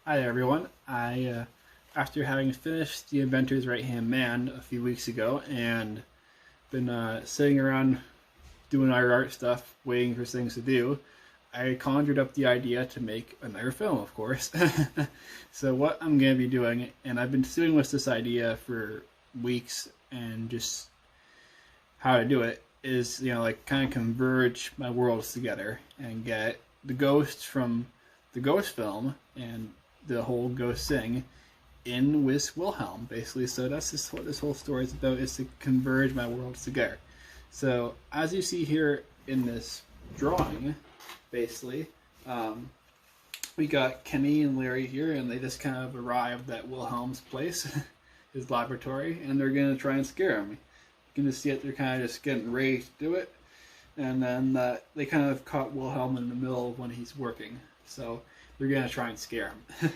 Hi everyone. After having finished the Inventors Right Hand Man a few weeks ago and been sitting around doing our art stuff, waiting for things to do, I conjured up the idea to make another film, of course. So what I'm going to be doing, and I've been sitting with this idea for weeks and just how to do it, is, like kind of converge my worlds together and get the ghosts from the ghost film and the whole ghost thing in with Wilhelm, basically. So that's just what this whole story is about, is to converge my worlds together. So as you see here in this drawing, basically, we got Kenny and Larry here, and they just kind of arrived at Wilhelm's place, his laboratory, and they're going to try and scare him. You can just see it, they're kind of just getting ready to do it, and then they kind of caught Wilhelm in the middle of when he's working. So they're going to try and scare him.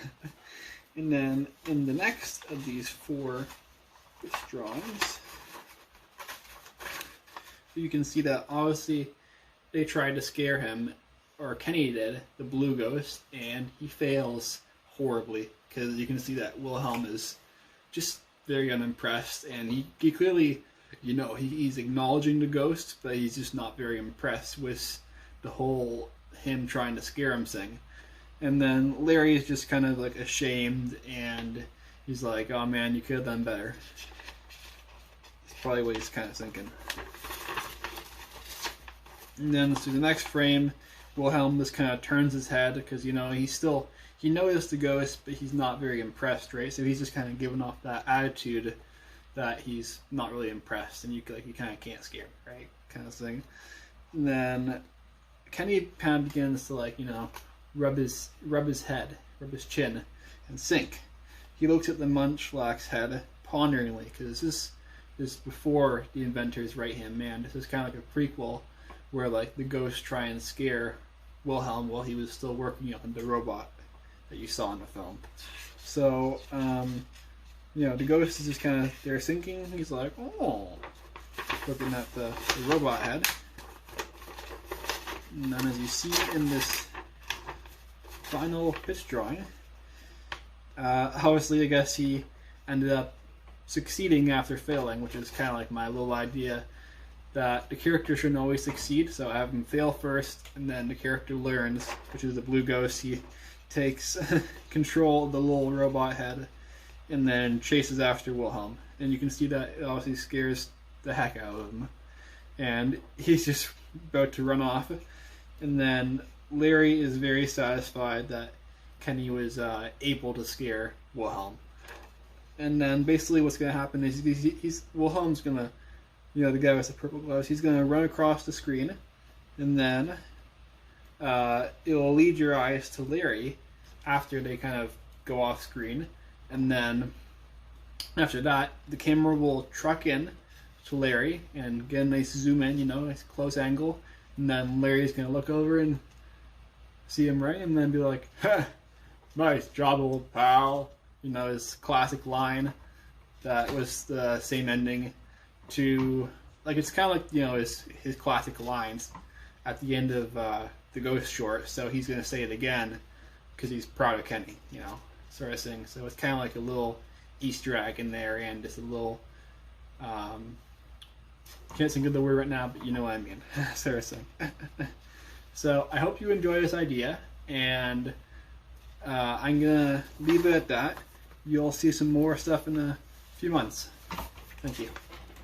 And then in the next of these four drawings, you can see that obviously they tried to scare him, or Kenny did, the blue ghost, and he fails horribly, because you can see that Wilhelm is just very unimpressed, and he clearly, he's acknowledging the ghost, but he's just not very impressed with the whole him trying to scare him thing. And then Larry is just kind of like ashamed, and he's like, oh man, you could have done better. That's probably what he's kind of thinking. And then through the next frame, Wilhelm just kind of turns his head, because he noticed the ghost, but he's not very impressed, right? So he's just kind of giving off that attitude that he's not really impressed, and you kind of can't scare him, right? Kind of thing. And then Kenny kind of begins to rub his head, rub his chin, and think. He looks at the Munchlax's head ponderingly, because this is before the Inventor's Right Hand Man. This is kind of like a prequel where the ghosts try and scare Wilhelm while he was still working on the robot that you saw in the film. So, the ghost is just kind of there thinking. He's like, oh, looking at the robot head. And then as you see in this final pitch drawing, obviously I guess he ended up succeeding after failing, which is kind of like my little idea that the character shouldn't always succeed, so I have him fail first, and then the character learns, which is the blue ghost. He takes control of the little robot head and then chases after Wilhelm, and you can see that it obviously scares the heck out of him, and he's just about to run off. And then Larry is very satisfied that Kenny was able to scare Wilhelm. And then basically what's going to happen is Wilhelm's going to, the guy with the purple gloves, he's going to run across the screen, and then it will lead your eyes to Larry after they kind of go off screen. And then after that, the camera will truck in to Larry and get a nice zoom in, nice close angle. And then Larry's going to look over and see him right, and then be like, nice job, old pal. His classic line that was the same ending to, it's kind of like, his classic lines at the end of the Ghost short. So he's going to say it again because he's proud of Kenny, sort of thing. So it's kind of like a little Easter egg in there, and just a little, can't think of the word right now, but you know what I mean, sort of thing. So I hope you enjoy this idea, and I'm going to leave it at that. You'll see some more stuff in a few months. Thank you.